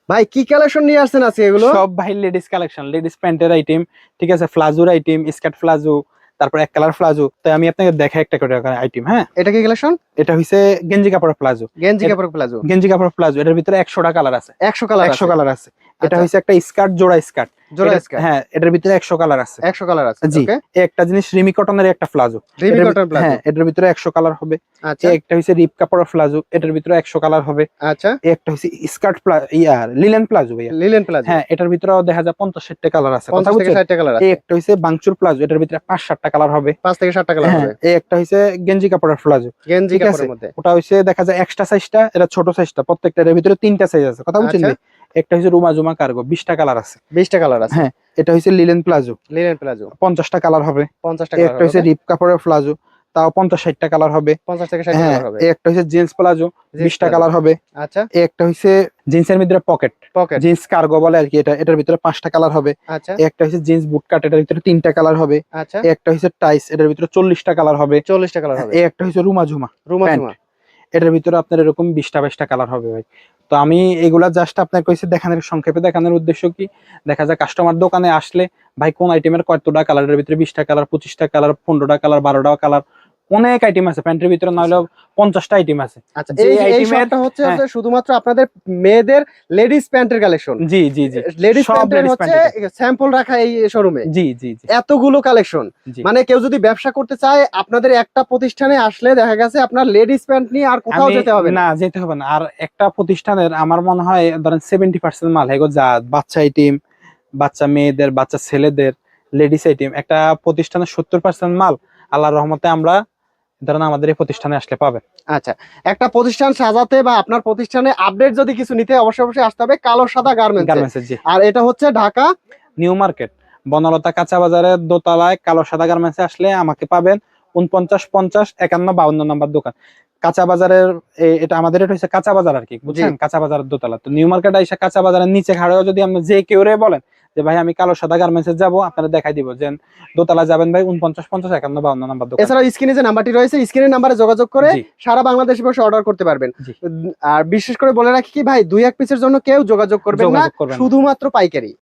ভাই কি কালেকশন নিয়ে আসছেন আজকে এগুলো? সব ভাই লেডিস কালেকশন, লেডিস প্যান্টের আইটেম, ঠিক আছে, ফ্লাজোর আইটেম, স্কার্ট ফ্লাজো, তারপর এক কালার ফ্লাজো। তাই আমি আপনাকে দেখাই একটা করে আইটেম। হ্যাঁ, এটা কি কালেকশন? এটা হইছে গেঞ্জি কাপড়ের প্লাজো। গেঞ্জি কাপড় প্লাজো। গেঞ্জি কাপড় প্লাজো, এটার ভিতরে 100টা কালার আছে। 100 কালার 100 আছে। কালার আছে। এটা আচ্ছা, হইছে একটা স্কার্ট, জোড়া স্কার্ট। জোড়া স্কার্ট। হ্যাঁ, এটার ভিতরে 100 কালার আছে। 100 কালার আছে। জি। ওকে। একটা জিনিস রিমি কটনের একটা প্লাজো। Rimi cotton palazzo. হ্যাঁ, এটার ভিতরে 100 কালার হবে। আচ্ছা, একটা হইছে রিপ কাপড়ের প্লাজো, এটার ভিতরে 100 কালার হবে। আচ্ছা। একটা হইছে স্কার্ট লিলেন প্লাজো ভাইয়া। Linen palazzo. হ্যাঁ, এটার ভিতরেও দেখা যায় 50-60টা কালার আছে। কথা 50 থেকে বুঝছেন? 60 টা কালার এই আছে। একটা হইছে বাংচুর প্লাজো, এটার ভিতরে 5-7টা কালার হবে। 5 থেকে 7 টা কালার হ্যাঁ, হবে। এই একটা হইছে গেঞ্জি কাপড়ের প্লাজো। গেঞ্জি ঠিক আছে, কাপড়ের মধ্যে। ওটা হইছে দেখা যায় এক্সট্রা সাইজটা, এটা ছোট সাইজটা, প্রত্যেকটা এর ভিতরে 3টা সাইজ আছে। কথা বুঝছেন আচ্ছা, ভাই? একটা হইছে রুমা জুমা কার্গো, 20টা কালার আছে। 20 টা কালার আছে। হ্যাঁ, এটা হইছে লিলেন প্লাজো, লিলেন প্লাজো। 50টা কালার হবে। 50 টা এই কালার একটা হবে। হইছে ওকে। রিপ কাপড়ের প্লাজো, তাও 50-60টা কালার হবে। 50 থেকে 60 টা হ্যাঁ, কালার হবে। এই একটা হইছে জিন্স প্লাজো, জিন্স 20টা প্লাজো। কালার হবে। আচ্ছা, এই একটা হইছে জিন্সের ভিতরে পকেট, পকেট। জিন্স কার্গো বলে আর কি, এটার ভিতরে 5টা কালার হবে। আচ্ছা, এই একটা হইছে জিন্স বুট কাট, এটার ভিতরে 3টা কালার হবে। আচ্ছা। এই একটা হইছে টাইস, এটার ভিতরে 40টা কালার হবে। 40 টা কালার হবে। এই একটা হইছে রুমা ঝুমা রুমা প্যান্ট, ঝুমা। এটার ভিতরে আপনার এরকম 20টা-22টা কালার হবে ভাই। তো আমি এগুলা জাস্ট আপনার কইছি দেখানোর, সংক্ষেপে দেখানোর উদ্দেশ্য কি, দেখা যায় কাস্টমার দোকানে আসলে ভাই কোন আইটেমের কতটা কালারের ভিতরে 20টা কালার, 25টা কালার, 15টা কালার, 12টা কালার, অনেক আইটেম আছে প্যান্টের ভিতরে, নইলে 50টা আইটেম আছে। আচ্ছা, যে এই এই আইটেমের শপটা হচ্ছে হ্যাঁ, শুধুমাত্র আপনাদের মেয়েদের লেডিস প্যান্টের কালেকশন। জি জি জি, লেডিস সব প্যান্টের লেডিস হচ্ছে প্যান্ট। স্যাম্পল রাখা এই শোরুমে। জি জি জি এতগুলো কালেকশন। জি। মানে কেউ যদি ব্যবসা করতে চায় আপনাদের একটা প্রতিষ্ঠানে আসলে দেখা গেছে আপনার লেডিস প্যান্ট নিয়ে আর কোথাও আমি যেতে হবে না। না, যেতে হবে না। আর একটা প্রতিষ্ঠানের আমার মনে হয় ধরেন 70% মাল হেগো যা বাচ্চা আইটেম, বাচ্চা মেয়েদের, বাচ্চা ছেলেদের, লেডিস আইটেম, একটা প্রতিষ্ঠানের 70% মাল আল্লাহর রহমতে আমরা ধরেন আমাদের এই প্রতিষ্ঠানে আসলে পাবেন। আচ্ছা, একটা প্রতিষ্ঠান সাজাতে বা আপনার প্রতিষ্ঠানে আপডেট যদি কিছু নিতে অবশ্যই অবশ্যই আসতে হবে কালো সাদা গার্মেন্টস। গার্মেন্টসের, জি। আর এটা হচ্ছে ঢাকা নিউ মার্কেট, বনলতা কাঁচা বাজারের দোতলায় কালো সাদা গার্মেন্টসে আসলে আমাকে পাবেন। 49-50-51-52 নম্বর দোকান, কাঁচা বাজারের। এটা আমাদের, এটা হচ্ছে কাঁচা বাজার আর কি, জি। বুঝছেন? কাঁচা বাজারের দোতলা। তো নিউ মার্কেট আইসা কাঁচা বাজারের নিচে খাড়েও যদি আপনি যে কেউ বলেন যে ভাই আমি কালো সাদা গার্মেন্টসে যাবো, আপনারা দেখাই দিব যে দোতলা যাবেন ভাই 49-50-51-52 নম্বর দোকান। এছাড়াও স্ক্রিনে যে নাম্বারটি রয়েছে স্ক্রিনের নাম্বারে যোগাযোগ করে জি সারা বাংলাদেশে বসে অর্ডার করতে পারবেন। জি, আর বিশেষ করে বলে রাখি কি ভাই 2-1 পিসের জন্য কেউ যোগাযোগ করবেন না, যোগাযোগ করবেন না। শুধুমাত্র পাইকারি।